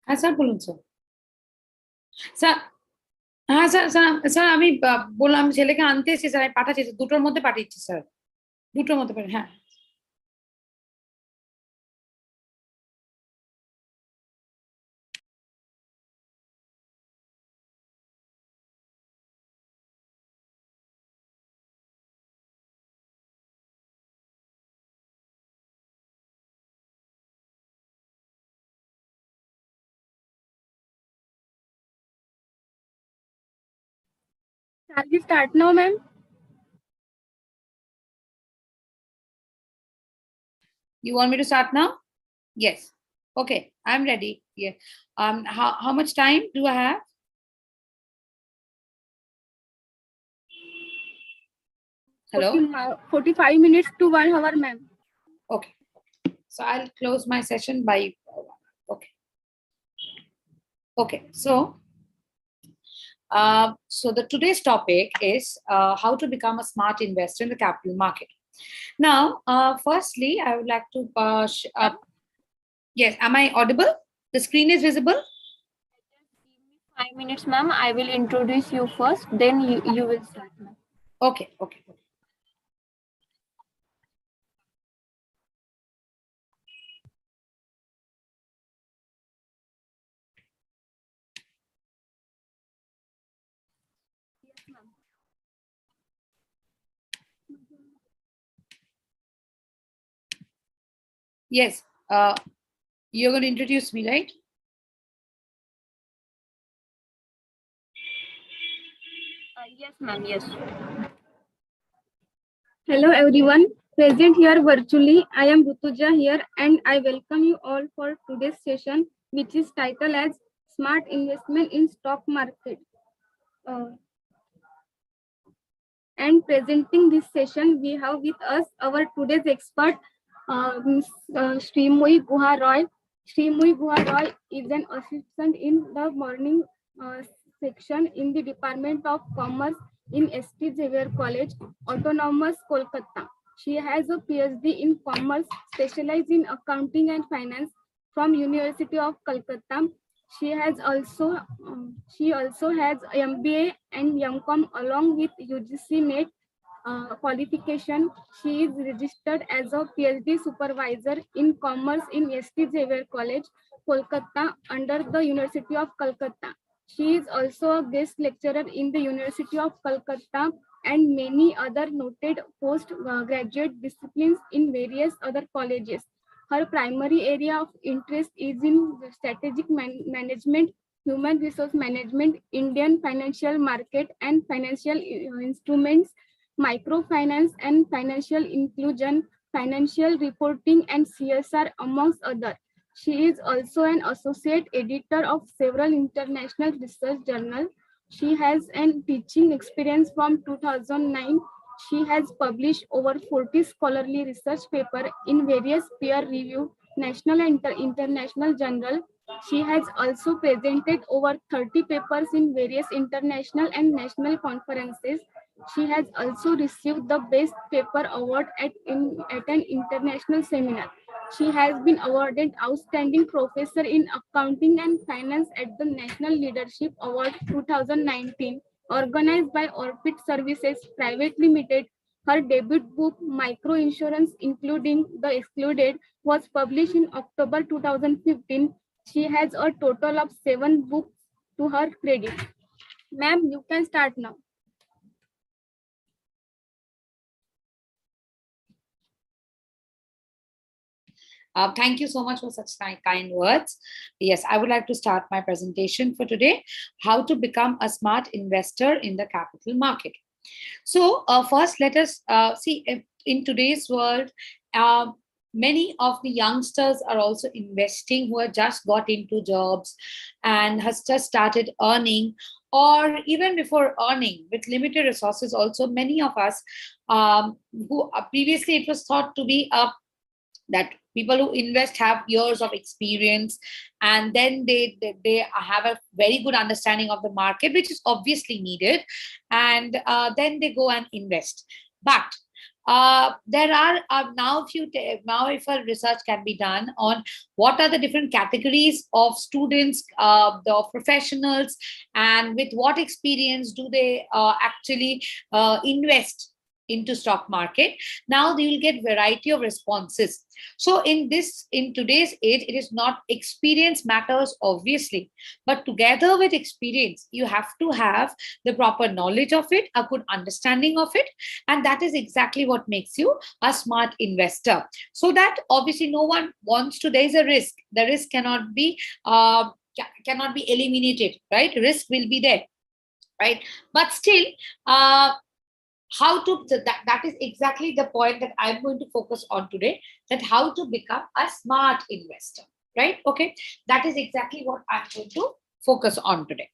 হ্যাঁ স্যার, বলুন sir. Sir, হ্যাঁ স্যার, স্যার স্যার আমি বললাম ছেলেকে আনতে এসেছি স্যার, আমি পাঠাচ্ছি, দুটোর মধ্যে পাঠিয়েছি স্যার, দুটোর মধ্যে হ্যাঁ। Shall we start now, ma'am? You want me to start now? Yes. Okay, I'm ready. Yeah. How much time do I have? Hello? 45 minutes to 1 hour, ma'am. Okay. So I'll close my session by okay. Okay. So the today's topic is how to become a smart investor in the capital market. Now, firstly, I would like to yes, am I audible? The screen is visible? Just give me 5 minutes, ma'am. I will introduce you first, then you will start, ma'am. Okay, okay. Yes, ma'am. Yes, you're going to introduce me, right? Yes, ma'am. Yes. Hello, everyone. Present here virtually, I am Rutuja here, and I welcome you all for today's session, which is titled as Smart Investment in Stock Market. And presenting this session, we have with us our today's expert, Ms. Srimoi Guha Roy. Srimoi Guha Roy is an assistant in the morning section in the Department of Commerce in St. Xavier College, Autonomous, Kolkata. She has a PhD in Commerce, specialized in accounting and finance from University of Calcutta. She also has MBA and MCOM along with UGC NET qualification. She is registered as a PhD supervisor in commerce in St. Xavier College, Kolkata under the University of Calcutta. She is also a guest lecturer in the University of Calcutta and many other noted postgraduate disciplines in various other colleges. Her primary area of interest is in strategic management, human resource management, Indian financial market and financial instruments, microfinance and financial inclusion, financial reporting and CSR amongst others. She is also an associate editor of several international research journals. She has an teaching experience from 2009. She has published over 40 scholarly research papers in various peer-reviewed national and international journals. She has also presented over 30 papers in various international and national conferences. She has also received the Best Paper Award at an international seminar. She has been awarded Outstanding Professor in Accounting and Finance at the National Leadership Award 2019, organized by Orbit Services Private Limited. Her debut book, Micro Insurance, Including the Excluded, was published in October 2015. She has a total of 7 books to her credit. Ma'am, you can start now. Thank you so much for such kind words. Yes, I would like to start my presentation for today, how to become a smart investor in the capital market. So first, let us see in today's world, many of the youngsters are also investing who have just got into jobs and has just started earning, or even before earning with limited resources. Also, many of us who previously it was thought to be that people who invest have years of experience, and then they have a very good understanding of the market, which is obviously needed, and then they go and invest. But there are now if a research can be done on what are the different categories of students, the professionals, and with what experience do they actually invest into stock market. Now they will get variety of responses. So in today's age, it is not experience matters, obviously, but together with experience, you have to have the proper knowledge of it, a good understanding of it, and that is exactly what makes you a smart investor. So that obviously no one wants to, there is a risk, the risk cannot be cannot be eliminated, right? Risk will be there, right? But still, how to that is exactly the point that I'm going to focus on today, that how to become a smart investor, right? Okay, that is exactly what I'm going to focus on today.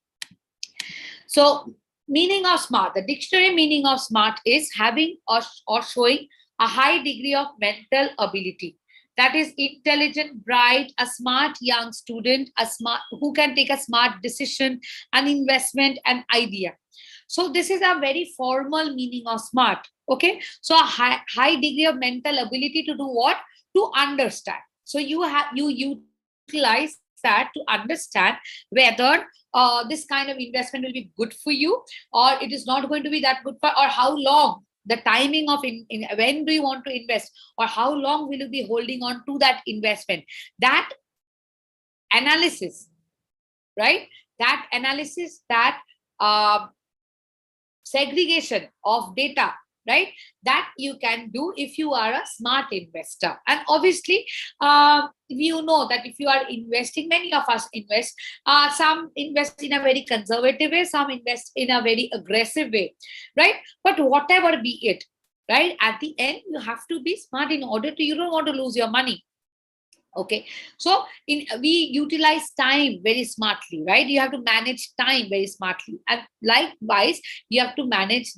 So meaning of smart, the dictionary meaning of smart is having or showing a high degree of mental ability, that is intelligent, bright, a smart young student, a smart who can take a smart decision, an investment, an idea. So this is a very formal meaning of smart. Okay, so a high degree of mental ability to do what? To understand. So you utilize that to understand whether this kind of investment will be good for you, or it is not going to be that good for, or how long the timing of in when do you want to invest, or how long will you be holding on to that investment. That analysis, right? That analysis, that uh, segregation of data, right? That you can do if you are a smart investor. And obviously, you know that if you are investing, many of us invest, some invest in a very conservative way, some invest in a very aggressive way, right? But whatever be it, right, at the end you have to be smart in order to, you don't want to lose your money. Okay, so we utilize time very smartly, right? You have to manage time very smartly, and likewise you have to manage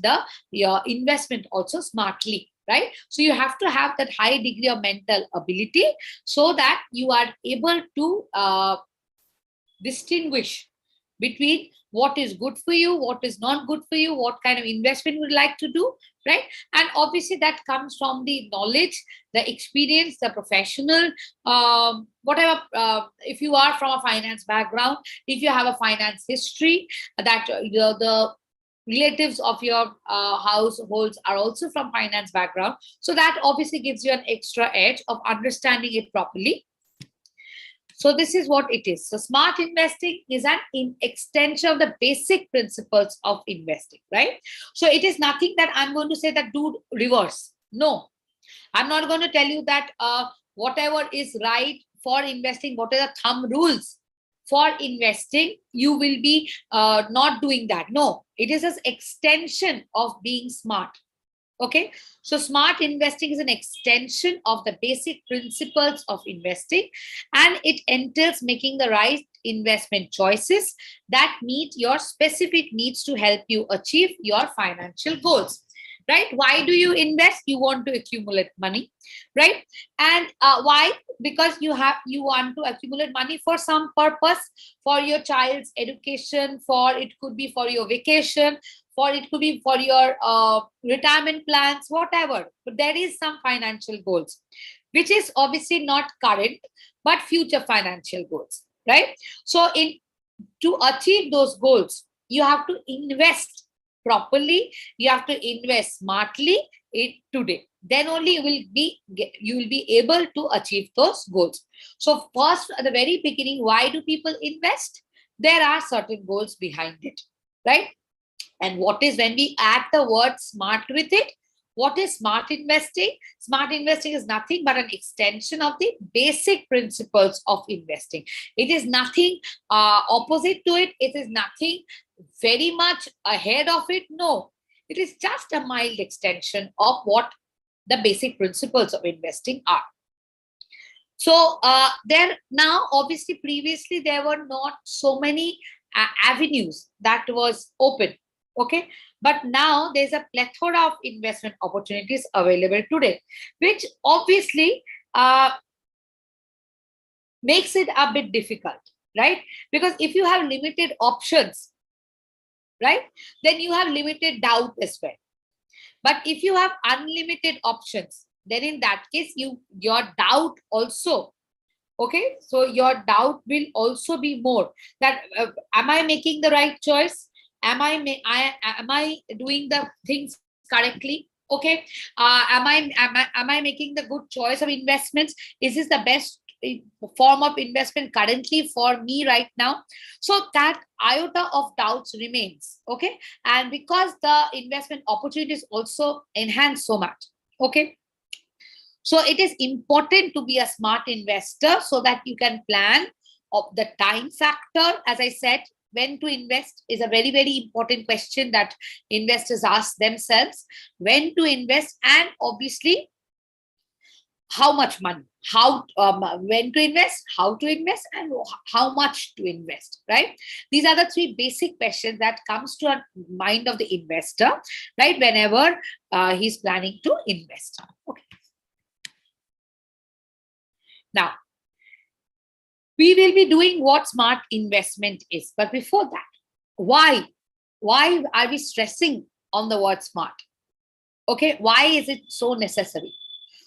your investment also smartly, right? So you have to have that high degree of mental ability so that you are able to distinguish between what is good for you, what is not good for you, what kind of investment you would like to do, right? And obviously that comes from the knowledge, the experience, the professional, whatever. If you are from a finance background, if you have a finance history, that the relatives of your households are also from finance background, so that obviously gives you an extra edge of understanding it properly. So this is what it is. So smart investing is an extension of the basic principles of investing, right? So it is nothing that I'm going to say that do reverse. No, I'm not going to tell you that whatever is right for investing, what are the thumb rules for investing, you will be not doing that. No, it is an extension of being smart. Okay, so smart investing is an extension of the basic principles of investing, and it entails making the right investment choices that meet your specific needs to help you achieve your financial goals. Right? Why do you invest? You want to accumulate money, right? And why? Because you want to accumulate money for some purpose, for your child's education, for it could be for your vacation, for it could be for your retirement plans, whatever. But there is some financial goals, which is obviously not current, but future financial goals, right? So to achieve those goals, you have to invest properly, you have to invest smartly in today. Then only you will be able to achieve those goals. So first, at the very beginning, why do people invest? There are certain goals behind it, right? And what is, when we add the word smart with it, what is smart investing? Smart investing is nothing but an extension of the basic principles of investing. It is nothing opposite to it. It is nothing very much ahead of it. No, it is just a mild extension of what the basic principles of investing are. So there now, obviously, previously there were not so many avenues that was open. Okay, but now there's a plethora of investment opportunities available today, which obviously makes it a bit difficult, right? Because if you have limited options, right, then you have limited doubt as well. But if you have unlimited options, then in that case, your doubt also, okay, so your doubt will also be more that am I making the right choice? Am I doing the things correctly? Okay, am I making the good choice of investments? Is this the best form of investment currently for me right now? So that iota of doubts remains. Okay, and because the investment opportunities also enhance so much. Okay, so it is important to be a smart investor so that you can plan of the time factor. As I said, when to invest is a very, very important question that investors ask themselves. When to invest, and obviously how much money, how when to invest, how to invest, and how much to invest, right? These are the three basic questions that comes to a mind of the investor, right, whenever he's planning to invest. Okay. Now, we will be doing what smart investment is. But before that, why? Why are we stressing on the word smart? Okay, why is it so necessary?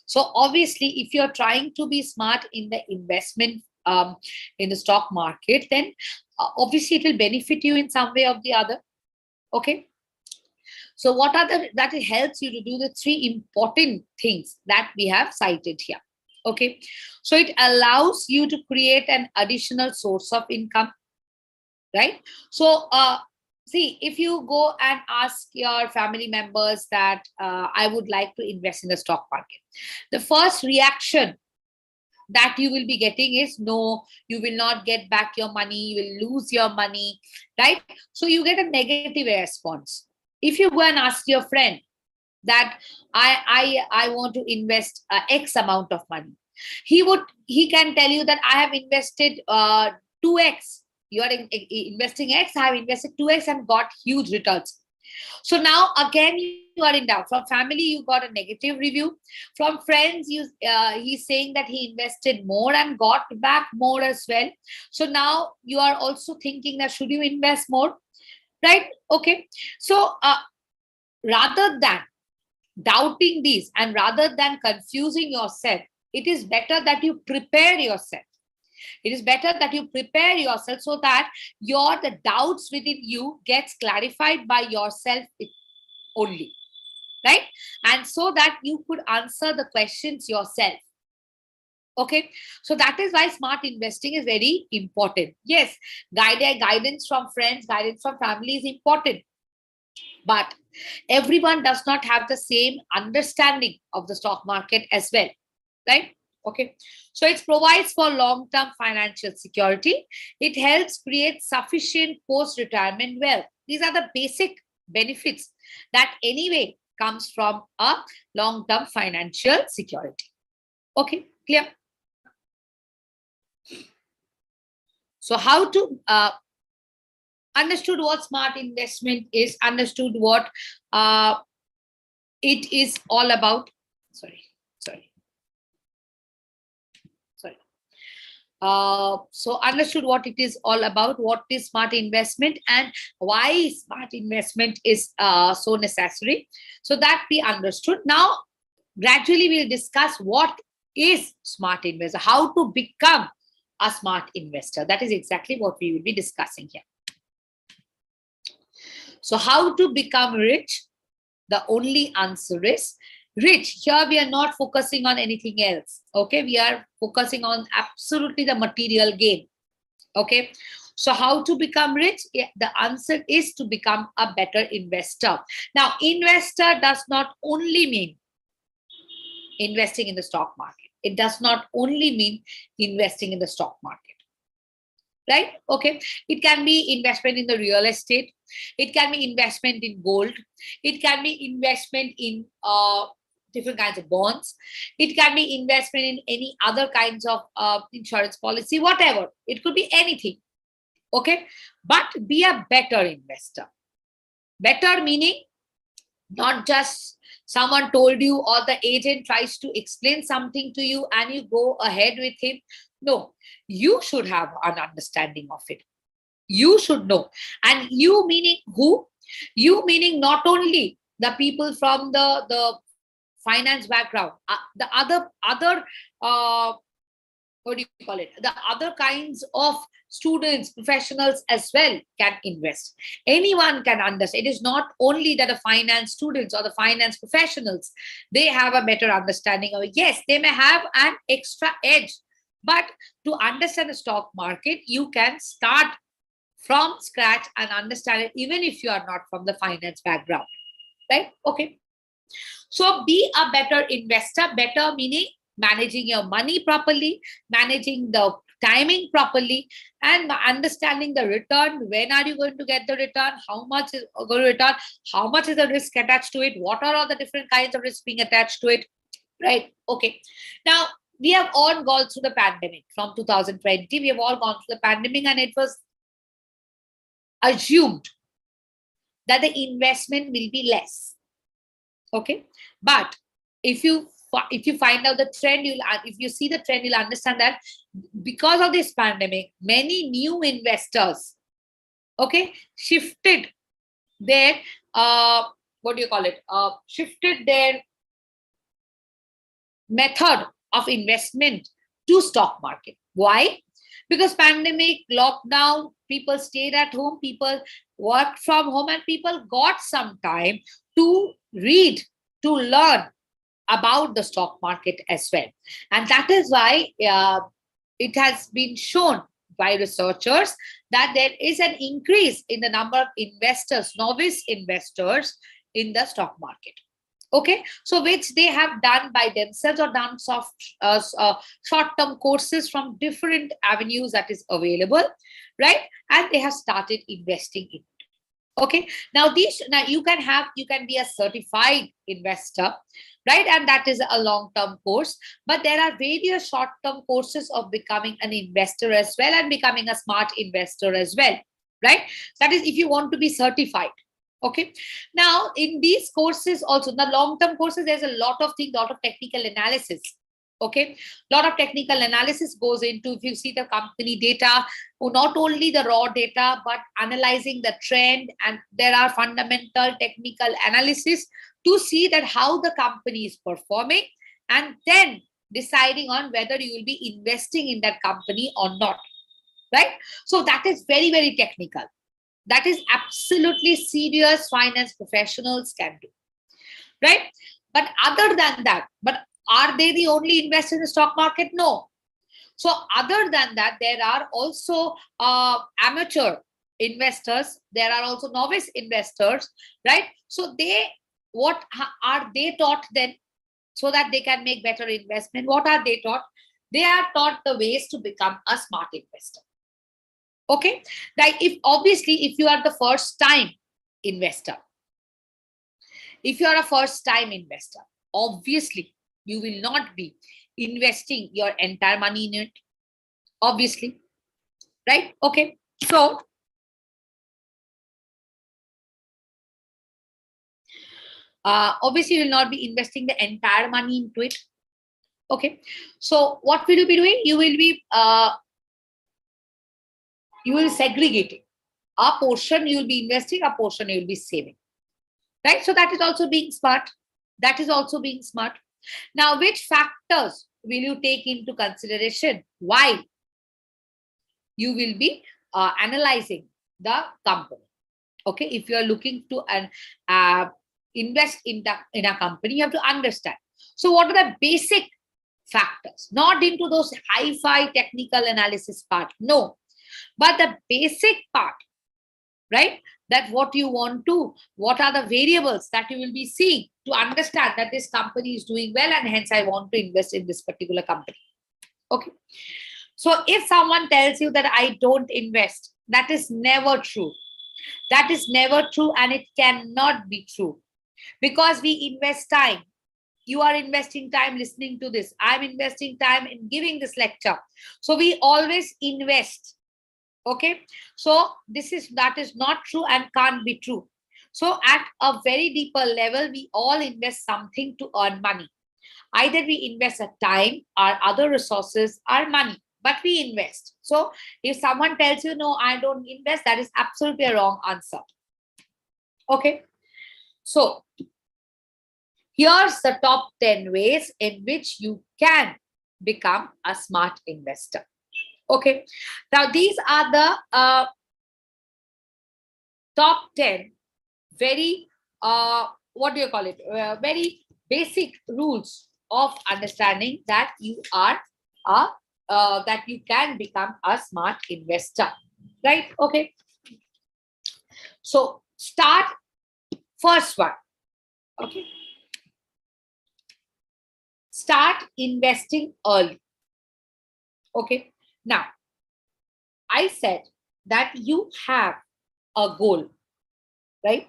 So obviously, if you're trying to be smart in the investment in the stock market, then obviously it will benefit you in some way or the other. Okay. So what are that it helps you to do the three important things that we have cited here. Okay, so it allows you to create an additional source of income, right? So see, if you go and ask your family members that I would like to invest in the stock market, the first reaction that you will be getting is no, you will not get back your money, you will lose your money, right? So you get a negative response. If you go and ask your friend that I want to invest X amount of money, he can tell you that I have invested 2x. You are investing X, I have invested 2x and got huge returns. So now again you are in doubt. From family you got a negative review. From friends he's saying that he invested more and got back more as well. So now you are also thinking that should you invest more, right? Okay, so rather than doubting these and rather than confusing yourself, it is better that you prepare yourself. It is better that you prepare yourself so that the doubts within you gets clarified by yourself only, right? And so that you could answer the questions yourself. Okay, so that is why smart investing is very important. Yes, guidance from friends, guidance from family is important, but everyone does not have the same understanding of the stock market as well, right? Okay, so it provides for long-term financial security. It helps create sufficient post-retirement wealth. These are the basic benefits that anyway comes from a long-term financial security. Okay, clear? So how to understood what smart investment is, understood what it is all about. Sorry. So understood what it is all about, what is smart investment, and why smart investment is so necessary. So that we understood. Now, gradually we'll discuss what is smart investor, how to become a smart investor. That is exactly what we will be discussing here. So how to become rich? The only answer is rich. Here we are not focusing on anything else. Okay, we are focusing on absolutely the material gain. Okay, so how to become rich? The answer is to become a better investor. Now, investor does not only mean investing in the stock market. It does not only mean investing in the stock market. Right? Okay. It can be investment in the real estate. It can be investment in gold. It can be investment in different kinds of bonds. It can be investment in any other kinds of insurance policy, whatever. It could be anything. Okay. But be a better investor. Better meaning not just someone told you or the agent tries to explain something to you and you go ahead with him. No, you should have an understanding of it. You should know. And you meaning who? You meaning not only the people from the finance background, the other what do you call it, the other kinds of students, professionals as well can invest. Anyone can understand. It is not only that the finance students or the finance professionals, they have a better understanding of it. Yes, they may have an extra edge, but to understand the stock market, you can start from scratch and understand it even if you are not from the finance background, right? Okay. So be a better investor, better meaning managing your money properly, managing the timing properly, and understanding the return. When are you going to get the return? How much is going to return? How much is the risk attached to it? What are all the different kinds of risk being attached to it? Right? Okay. Now, we have all gone through the pandemic from 2020. We have all gone through the pandemic, and it was assumed that the investment will be less. Okay. But if you find out the trend, if you see the trend, you'll understand that because of this pandemic, many new investors, okay, shifted their what do you call it? Shifted their method of investment to stock market. Why? Because pandemic, lockdown, people stayed at home, people worked from home, and people got some time to read, to learn about the stock market as well. And that is why it has been shown by researchers that there is an increase in the number of investors, novice investors in the stock market. Okay, so which they have done by themselves or done short-term courses from different avenues that is available, right? And they have started investing in it. Okay, now you can be a certified investor, right? And that is a long-term course, but there are various short-term courses of becoming an investor as well and becoming a smart investor as well, right? That is if you want to be certified. Okay, now in these courses also, the long-term courses, there's a lot of things, lot of technical analysis. Okay, a lot of technical analysis goes into, if you see the company data, not only the raw data, but analyzing the trend, and there are fundamental technical analysis to see that how the company is performing, and then deciding on whether you will be investing in that company or not, right? So that is very, very technical. That is absolutely serious finance professionals can do, right? But other than that, but are they the only investors in the stock market? No. So other than that, there are also amateur investors. There are also novice investors, right? So what are they taught then so that they can make better investment? What are they taught? They are taught the ways to become a smart investor. Okay, like if you are the first time investor, if you are a first time investor, obviously you will not be investing your entire money in it, obviously, right? Okay, so obviously you will not be investing the entire money into it. Okay, so what will you be doing? You will be segregating. A portion you will be investing, a portion you will be saving, right? So that is also being smart. That is also being smart. Now, which factors will you take into consideration while you will be analyzing the company? Okay, if you are looking to invest in a company, you have to understand. So what are the basic factors? Not into those hi-fi technical analysis part, no, but the basic part, right? That what you want to, what are the variables that you will be seeing to understand that this company is doing well and hence I want to invest in this particular company. Okay. So if someone tells you that I don't invest, that is never true. That is never true, and it cannot be true, because we invest time. You are investing time listening to this. I'm investing time in giving this lecture. So we always invest. Okay, so that is not true and can't be true. So at a very deeper level, we all invest something to earn money. Either we invest our time, our other resources, our money, but we invest. So if someone tells you, no, I don't invest, that is absolutely a wrong answer. Okay, so Here's the top 10 ways in which you can become a smart investor. Okay. Now, these are the top 10 very, what do you call it? Very basic rules of understanding that you are that you can become a smart investor, right? Okay. So start first one. Okay. Start investing early. Okay. Now, I said that you have a goal, right?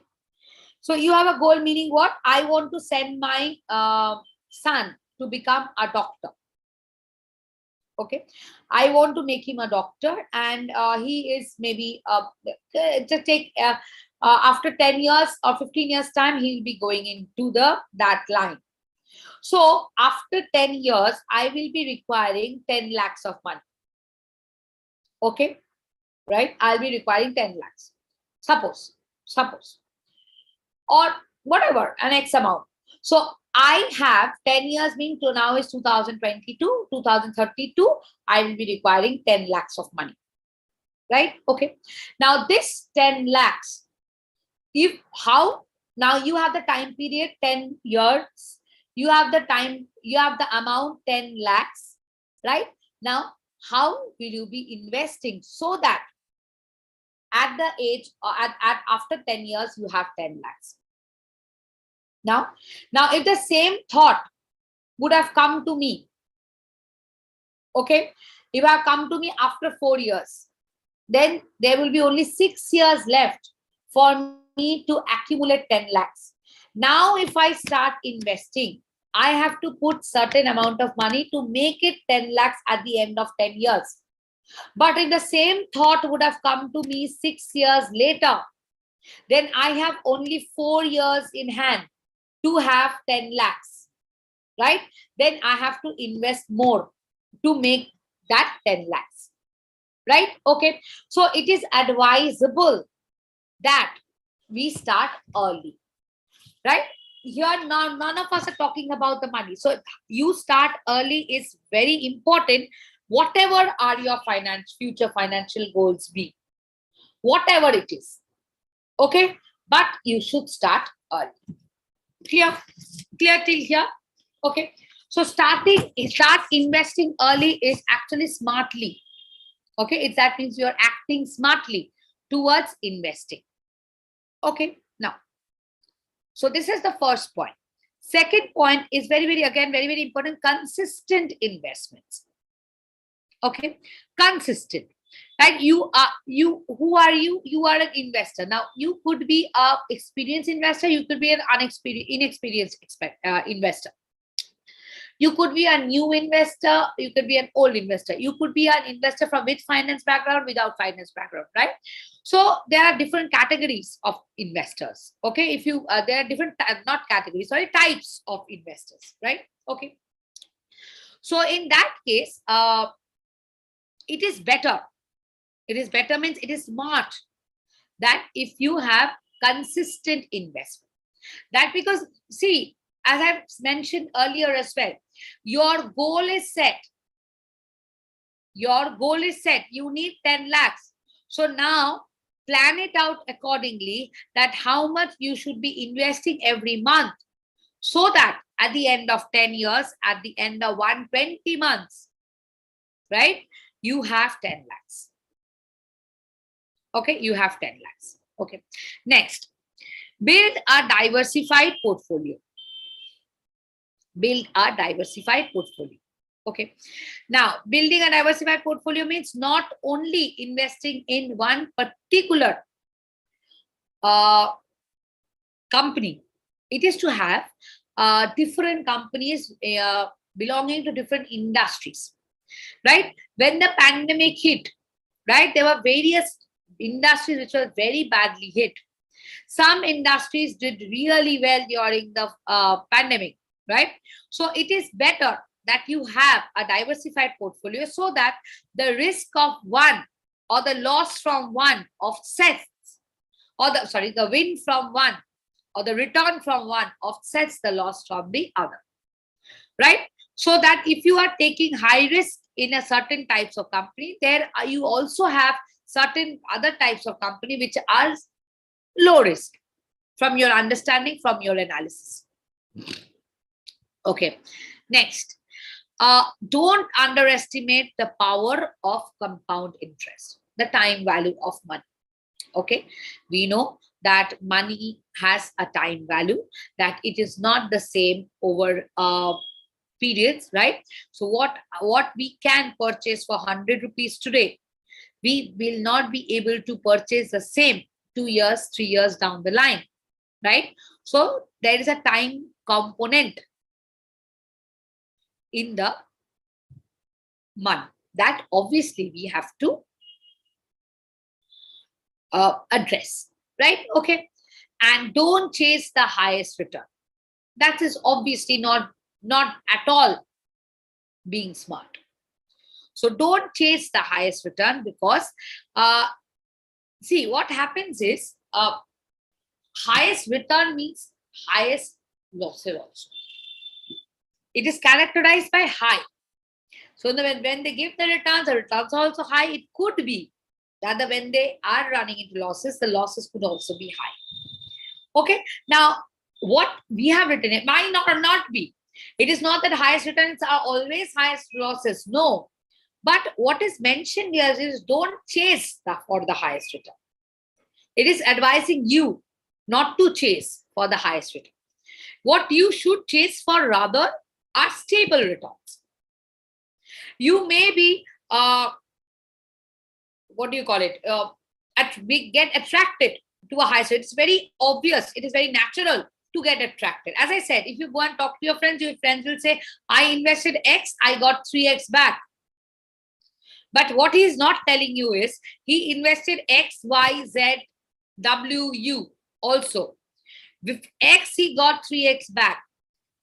So you have a goal, meaning what? I want to send my son to become a doctor. Okay. I want to make him a doctor, and he is maybe, just take, after 10 years or 15 years time, he'll be going into that line. So after 10 years, I will be requiring 10 lakhs of money. Okay. Right. I'll be requiring 10 lakhs. Suppose, or whatever, an X amount. So I have 10 years, mean to now is 2022, 2032. I will be requiring 10 lakhs of money. Right. Okay. Now this 10 lakhs, now you have the time period 10 years. You have the amount 10 lakhs, right? Now, how will you be investing so that at the age, or after 10 years, you have 10 lakhs? Now, if the same thought would have come to me, okay, if I have come to me after 4 years, then there will be only 6 years left for me to accumulate 10 lakhs. Now, if I start investing, I have to put certain amount of money to make it 10 lakhs at the end of 10 years. But if the same thought would have come to me 6 years later, then I have only 4 years in hand to have 10 lakhs, right? Then I have to invest more to make that 10 lakhs, right? Okay. So it is advisable that we start early, right? Here, now, none of us are talking about the money. So you start early is very important. Whatever are your future financial goals be, whatever it is, okay? But you should start early. Clear till here? Okay. So start investing early is actually smartly. Okay. That means you're acting smartly towards investing. Okay. Now, so this is the first point. Second point is very, very important. Consistent investments. Okay. Consistent. Right? Who are you? You are an investor. Now, you could be a experienced investor. You could be an inexperienced investor. You could be a new investor. You could be an old investor. You could be an investor from with finance background, without finance background, right? So there are different categories of investors. Okay. If you, there are different, not categories, sorry, types of investors, right? Okay. So in that case, it is better. It is better means it is smart that if you have consistent investment. That because, see, as I've mentioned earlier as well, your goal is set. Your goal is set. You need 10 lakhs. So now plan it out accordingly that how much you should be investing every month, so that at the end of 10 years, at the end of 120 months, right, you have 10 lakhs. Okay, you have 10 lakhs. Okay. Next, build a diversified portfolio. Build a diversified portfolio. Okay. Now, building a diversified portfolio means not only investing in one particular company. It is to have different companies belonging to different industries, right? When the pandemic hit, right, there were various industries which were very badly hit. Some industries did really well during the pandemic, right? So it is better that you have a diversified portfolio so that the risk of one or the loss from one offsets, or the win from one or the return from one offsets the loss from the other, right? So that if you are taking high risk in a certain types of company, you also have certain other types of company which are low risk from your understanding, from your analysis. Okay, next, don't underestimate the power of compound interest, the time value of money. Okay, we know that money has a time value, that it is not the same over periods, right? So what we can purchase for 100 rupees today, we will not be able to purchase the same 2 years, 3 years down the line, right? So there is a time component in the money that obviously we have to address, right? Okay, and don't chase the highest return. That is obviously not at all being smart. So don't chase the highest return, because see, what happens is highest return means highest losses also. It is characterized by high. So when they give the returns are also high. It could be that when they are running into losses, the losses could also be high. Okay, now what we have written, it might not be. It is not that highest returns are always highest losses. No. But what is mentioned here is don't chase for the highest return. It is advising you not to chase for the highest return. What you should chase for rather are stable returns. You may be, what do you call it? We get attracted to a high. So it's very obvious. It is very natural to get attracted. As I said, if you go and talk to your friends will say, I invested X, I got 3X back. But what he is not telling you is he invested X, Y, Z, W, U also. With X, he got 3X back.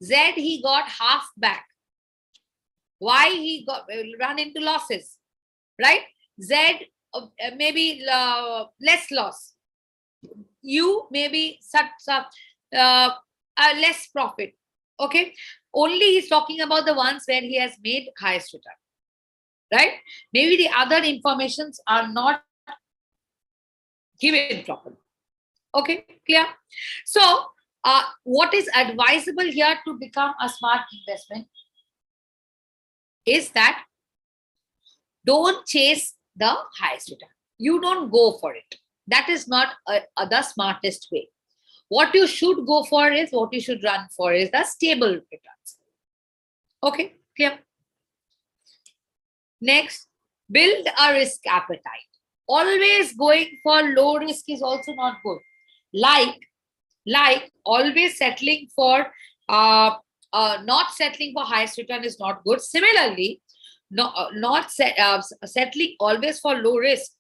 Z, he got half back. Y, he got run into losses, right? Z, maybe less loss. U, maybe such less profit. Okay, only he's talking about the ones where he has made highest return, right? Maybe the other informations are not given properly. Okay, clear? So what is advisable here to become a smart investment is that don't chase the highest return. You don't go for it. That is not the smartest way. What you should go for is, what you should run for is the stable returns. Okay, clear? Next, build a risk appetite. Always going for low risk is also not good. Like always settling for not settling for highest return is not good. Similarly, settling always for low risk.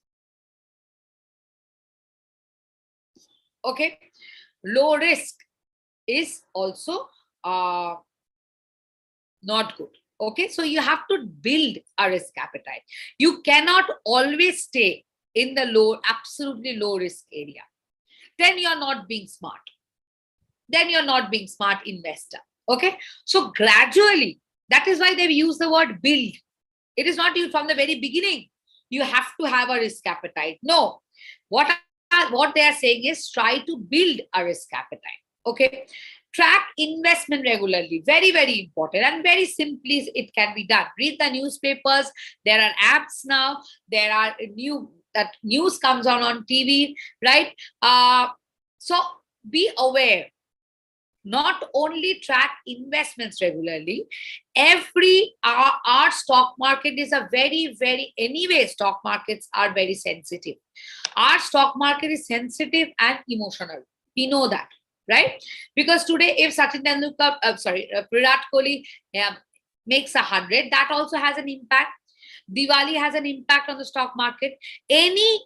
Okay, low risk is also not good. Okay, so you have to build a risk appetite. You cannot always stay in the absolutely low risk area. Then you're not being smart. Then you're not being smart investor. Okay, so gradually, that is why they've used the word build. It is not you from the very beginning. You have to have a risk appetite. No, what they are saying is try to build a risk appetite. Okay, track investment regularly. Very, very important, and very simply it can be done. Read the newspapers. There are apps now. There are that news comes on TV, right? So be aware. Not only track investments regularly, our stock market is a anyway, stock markets are very sensitive. Our stock market is sensitive and emotional. We know that, right? Because today, if Sachin Tendulkar, Virat Kohli makes 100, that also has an impact. Diwali has an impact on the stock market. Any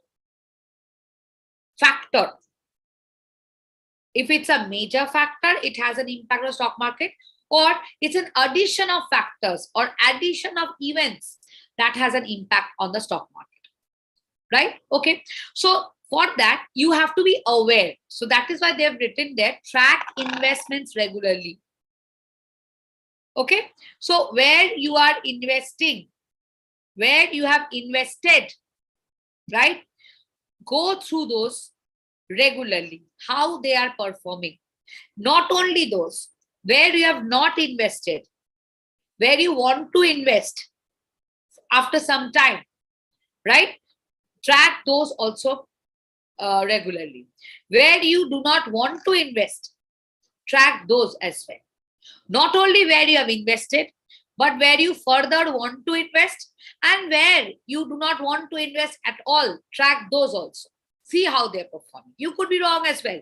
factor, if it's a major factor, it has an impact on the stock market, or it's an addition of factors or addition of events that has an impact on the stock market, right? Okay, so For that, you have to be aware. So that is why they have written there, track investments regularly. Okay. So where you are investing, where you have invested, right? Go through those regularly, how they are performing. Not only those, where you have not invested, where you want to invest after some time, right? Track those also regularly. Where you do not want to invest, track those as well. Not only where you have invested, but where you further want to invest, and where you do not want to invest at all, track those also. See how they're performing. You could be wrong as well,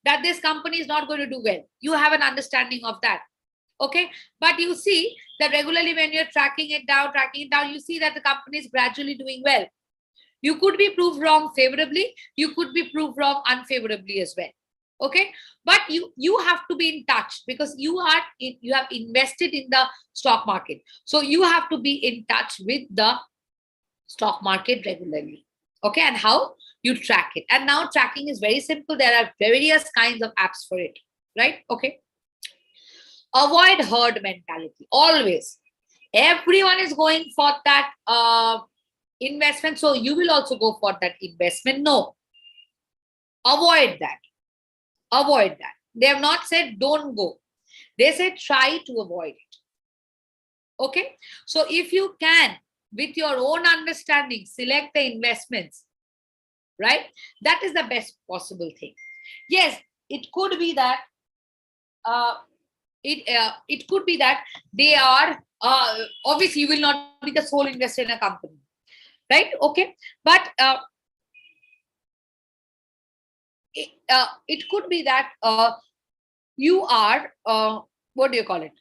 that this company is not going to do well. You have an understanding of that. Okay. But you see that regularly when you're tracking it down, you see that the company is gradually doing well. You could be proved wrong favorably. You could be proved wrong unfavorably as well. Okay. But you have to be in touch, because you have invested in the stock market. So you have to be in touch with the stock market regularly. Okay. And how you track it. And now tracking is very simple. There are various kinds of apps for it. Right. Okay. Avoid herd mentality. Always. Everyone is going for that investment. So you will also go for that investment. No. Avoid that. Avoid that. They have not said don't go. They said try to avoid it. Okay. So if you can, with your own understanding, select the investments, right? That is the best possible thing. Yes, it could be that it could be that they are obviously you will not be the sole investor in a company, right? Okay. But it could be that you are what do you call it?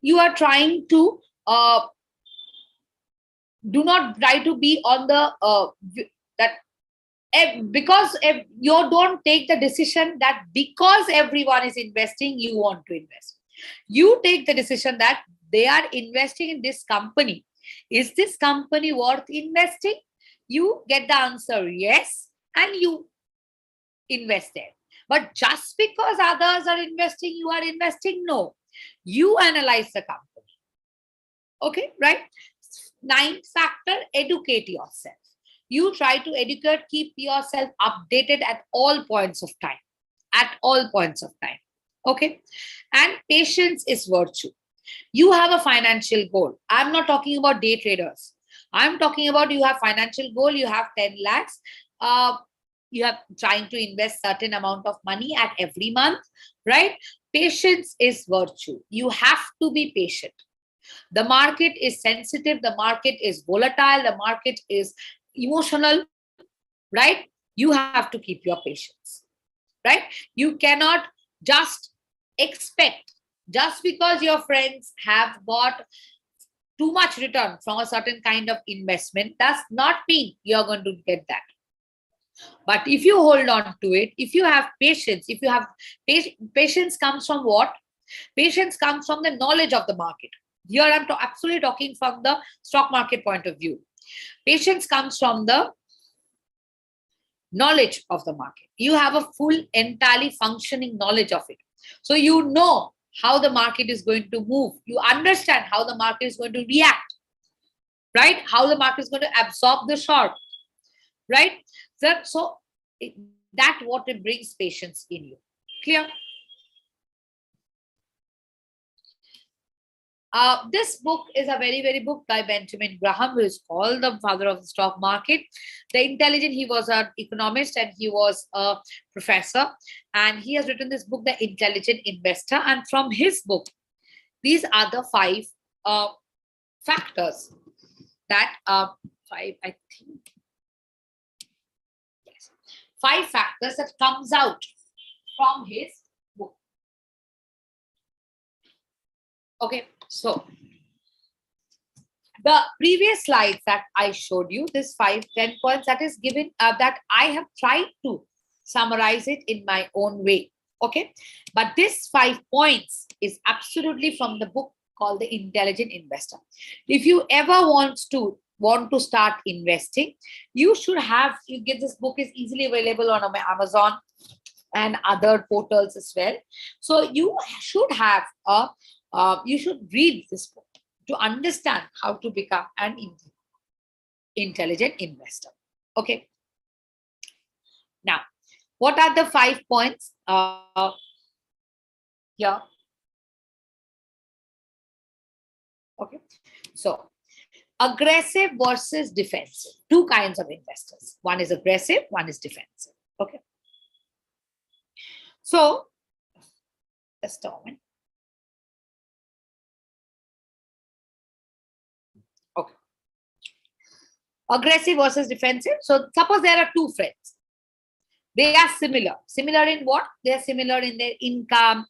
You are trying to do not try to be on the that because you don't take the decision that because everyone is investing, you want to invest. You take the decision that they are investing in this company. Is this company worth investing? You get the answer yes, and you invest there. But just because others are investing, you are investing? No. You analyze the company. Okay, right? Ninth factor, educate yourself. You try to educate, keep yourself updated at all points of time. At all points of time. Okay. And patience is virtue. You have a financial goal. I'm not talking about day traders. I'm talking about you have financial goal, you have 10 lakhs. You are trying to invest certain amount of money at every month, right? Patience is virtue. You have to be patient. The market is sensitive. The market is volatile. The market is emotional, right? You have to keep your patience, right? You cannot just expect, just because your friends have got too much return from a certain kind of investment, does not mean you're going to get that. But if you hold on to it, if you have patience, if you have patience comes from what? Patience comes from the knowledge of the market. Here I'm absolutely talking from the stock market point of view. Patience comes from the knowledge of the market. You have a full, entirely functioning knowledge of it. So you know how the market is going to move. You understand how the market is going to react, right? How the market is going to absorb the shock, right? So that what it brings patience in you. Clear? This book is a very, very book by Benjamin Graham, who is called the father of the stock market. The Intelligent, he was an economist and he was a professor. And he has written this book, The Intelligent Investor. And from his book, these are the 5 factors that 5, I think. Yes. 5 factors that comes out from his book. Okay. So the previous slides that I showed you, this 5-10 points that is given, that I have tried to summarize it in my own way. Okay. But this 5 points is absolutely from the book called The Intelligent Investor. If you ever want to want to start investing, you should have, you get this book is easily available on Amazon and other portals as well. So you should have you should read this book to understand how to become an intelligent investor. Okay. Now, what are the 5 points? Yeah. Okay. So, aggressive versus defensive. Two kinds of investors. One is aggressive, one is defensive. Okay. So, just a moment. Okay. Aggressive versus defensive. So, suppose there are two friends. They are similar. Similar in what? They are similar in their income.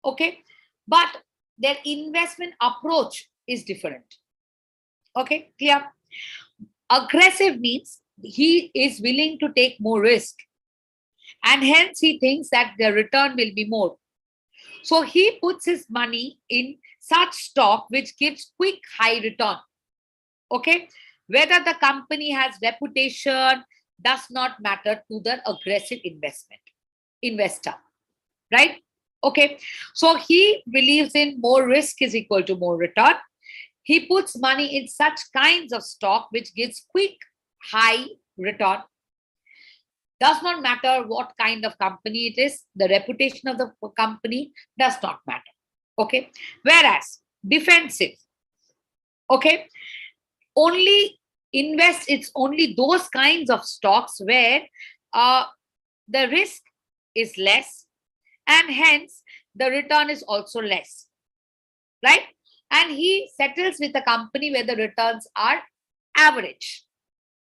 Okay. But their investment approach is different. Okay. Clear? Aggressive means he is willing to take more risk. And hence he thinks that the return will be more. So he puts his money in such stock which gives quick high return. Okay. Whether the company has reputation does not matter to the aggressive investor. Right? Okay. So he believes in more risk is equal to more return. He puts money in such kinds of stock which gives quick high return. Does not matter what kind of company it is. The reputation of the company does not matter. Okay. Whereas defensive, okay, only invest, it's only those kinds of stocks where the risk is less and hence the return is also less. Right? And he settles with a company where the returns are average.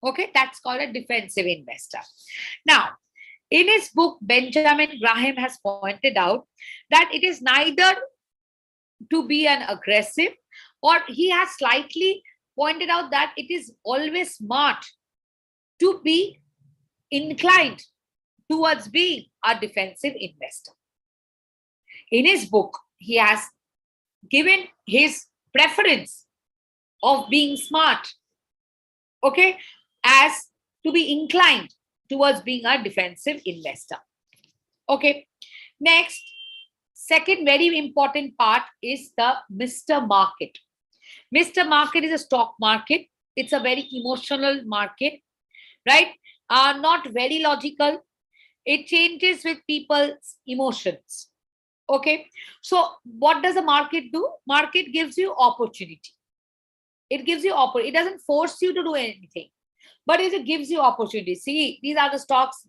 Okay, that's called a defensive investor. Now, in his book, Benjamin Graham has pointed out that it is neither to be an aggressive, or he has slightly pointed out that it is always smart to be inclined towards being a defensive investor. In his book, he has given his preference of being smart, okay, as to be inclined towards being a defensive investor. Okay. Next, second very important part is the Mr. Market. Mr. Market is a stock market. It's a very emotional market, right? Not very logical. It changes with people's emotions. Okay. So what does a market do? Market gives you opportunity. It gives you opportunity. It doesn't force you to do anything, but it gives you opportunity. See, these are the stocks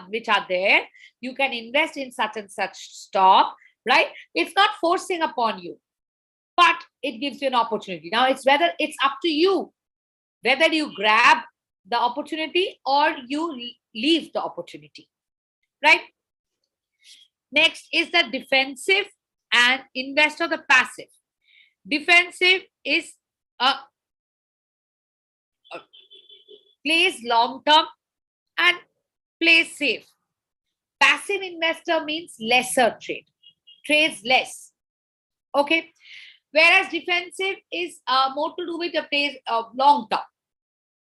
which are there. You can invest in such and such stock, right? It's not forcing upon you, but it gives you an opportunity. Now, it's whether it's up to you, whether you grab the opportunity or you leave the opportunity, right? Next is the defensive and investor, the passive. Defensive is plays long term and plays safe. Passive investor means lesser trades less. Okay. Whereas defensive is more to do with the plays long term.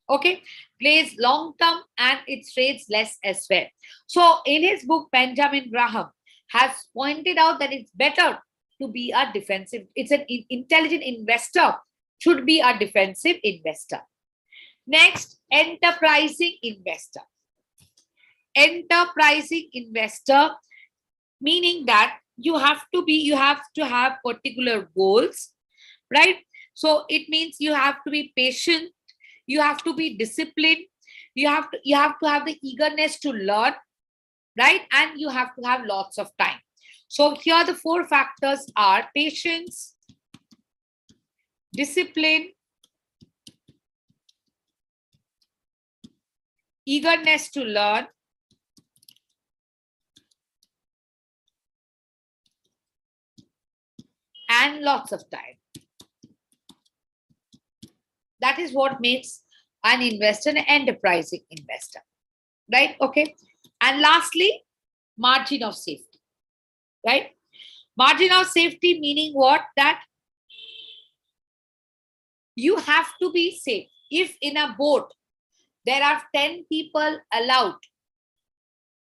Okay. Plays long term and it trades less as well. So in his book, Benjamin Graham has pointed out that it's better to be a defensive. It's an intelligent investor should be a defensive investor. Next, enterprising investor. Enterprising investor, meaning that you have to have particular goals, right? So it means you have to be patient, you have to be disciplined, you have to have the eagerness to learn, right? And you have to have lots of time. So here the 4 factors are patience, discipline, eagerness to learn, and lots of time. That is what makes an investor an enterprising investor, right? Okay. And lastly, margin of safety, right? Margin of safety meaning what? That you have to be safe. if in a boat there are 10 people allowed,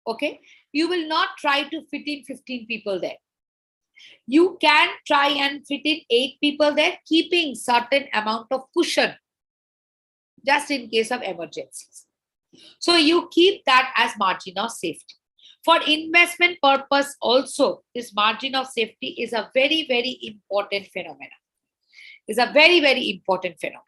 okay, you will not try to fit in 15 people there. You can try and fit in 8 people there, keeping certain amount of cushion just in case of emergencies. So you keep that as margin of safety. For investment purpose also, this margin of safety is a very, very important phenomenon. Is a very, very important phenomenon,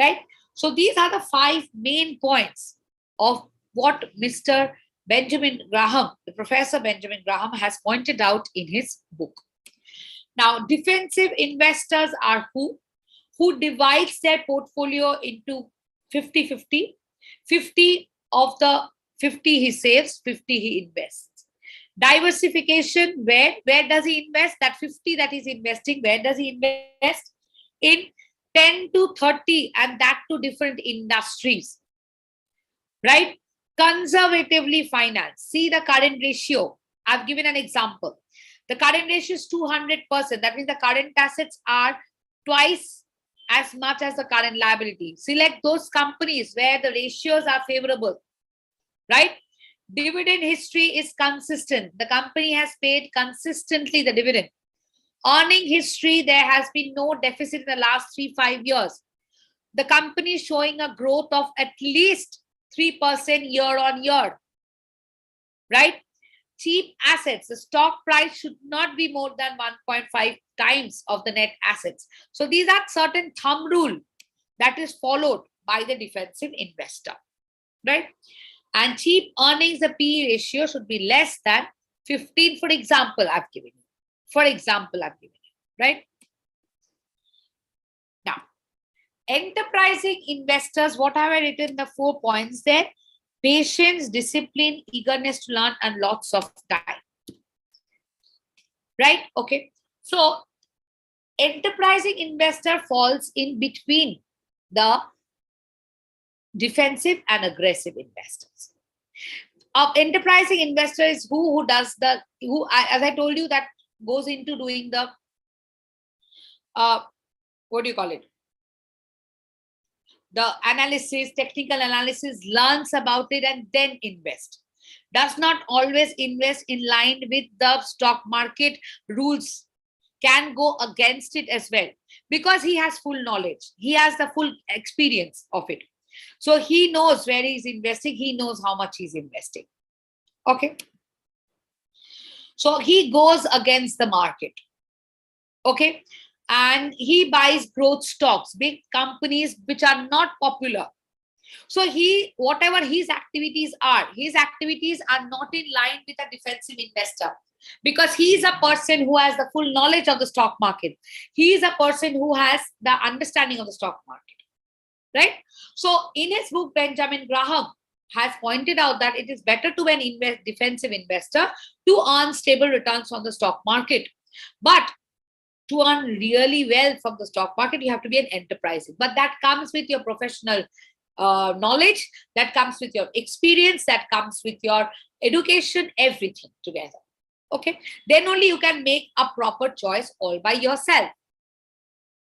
right? So these are the 5 main points of what Mr. Benjamin Graham, the Professor Benjamin Graham, has pointed out in his book. Now, defensive investors are who? Who divides their portfolio into 50-50. 50 of the 50 he saves, 50 he invests. Diversification, where does he invest? That 50 that he's investing, where does he invest? In 10 to 30, and that to different industries, right? Conservatively finance. See the current ratio. I've given an example. The current ratio is 200%. That means the current assets are twice as much as the current liability. Select those companies where the ratios are favorable, right? Dividend history is consistent. The company has paid consistently the dividend. Earning history, there has been no deficit in the last 3-5 years. The company is showing a growth of at least 3% year on year, right? Cheap assets, the stock price should not be more than 1.5 times of the net assets. So these are certain thumb rule that is followed by the defensive investor, right? And cheap earnings, the PE ratio should be less than 15, for example, I've given you. For example, I've given you, right? Now, enterprising investors, what have I written? The 4 points there: patience, discipline, eagerness to learn, and lots of time. Right? Okay. So, enterprising investor falls in between the defensive and aggressive investors. Enterprising investor is who does the, who, as I told you, that goes into doing the, what do you call it? The analysis, technical analysis, learns about it and then invest. Does not always invest in line with the stock market rules, can go against it as well, because he has full knowledge. He has the full experience of it. So he knows where he's investing. He knows how much he's investing. Okay. So he goes against the market. Okay. And he buys growth stocks, big companies which are not popular. So he, whatever his activities are not in line with a defensive investor, because he is a person who has the full knowledge of the stock market. He is a person who has the understanding of the stock market, right? So in his book, Benjamin Graham has pointed out that it is better to be an defensive investor to earn stable returns on the stock market. But to earn really well from the stock market, you have to be an enterprising. But that comes with your professional knowledge, that comes with your experience, that comes with your education, everything together. Okay, then only you can make a proper choice all by yourself,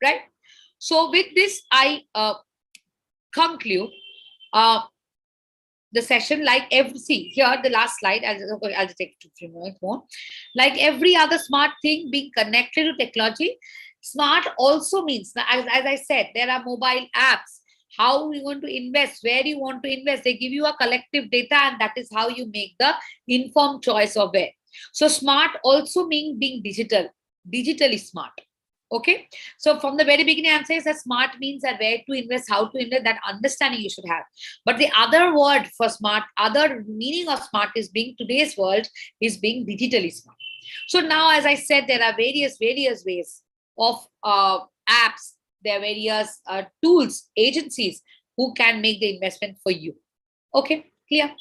right? So with this, I conclude the session. Like every, see here, the last slide, I'll just take 2-3 minutes more. Like every other smart thing being connected to technology, smart also means, as I said, there are mobile apps. How you want to invest, where you want to invest, they give you a collective data, and that is how you make the informed choice of where. So smart also means being digitally smart. Okay, so from the very beginning, I'm saying that smart means that where to invest, how to invest, that understanding you should have. But the other word for smart, other meaning of smart is being, today's world is being digitally smart. So now, as I said, there are various ways of apps, there are various tools, agencies who can make the investment for you. Okay, clear?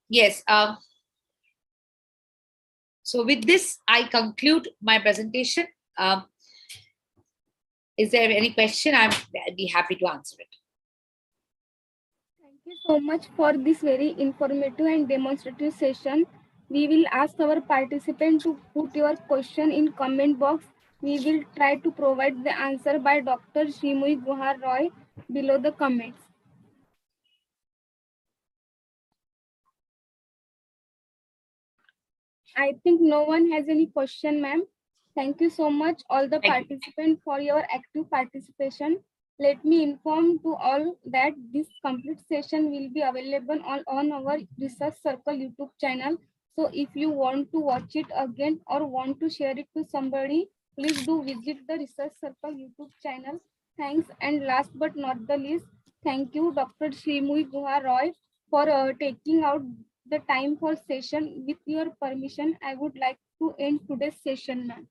Yes. So with this, I conclude my presentation. Is there any question? I'd be happy to answer it. Thank you so much for this very informative and demonstrative session. We will ask our participant to put your question in comment box We will try to provide the answer by Dr. Shrimui Guhar Roy below the comments. I think no one has any question, ma'am. Thank you so much, all the Thank you. participants, for your active participation. Let me inform to all that this complete session will be available on our Research Circle YouTube channel. So if you want to watch it again or want to share it to somebody, please do visit the Research Circle YouTube channel. Thanks. And last but not the least, thank you, Dr. Shrimui Guha Roy, for taking out the time for session. With your permission, I would like to end today's session, ma'am.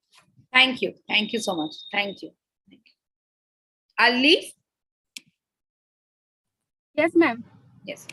Thank you. Thank you so much. Thank you. I'll leave. Yes, ma'am. Yes.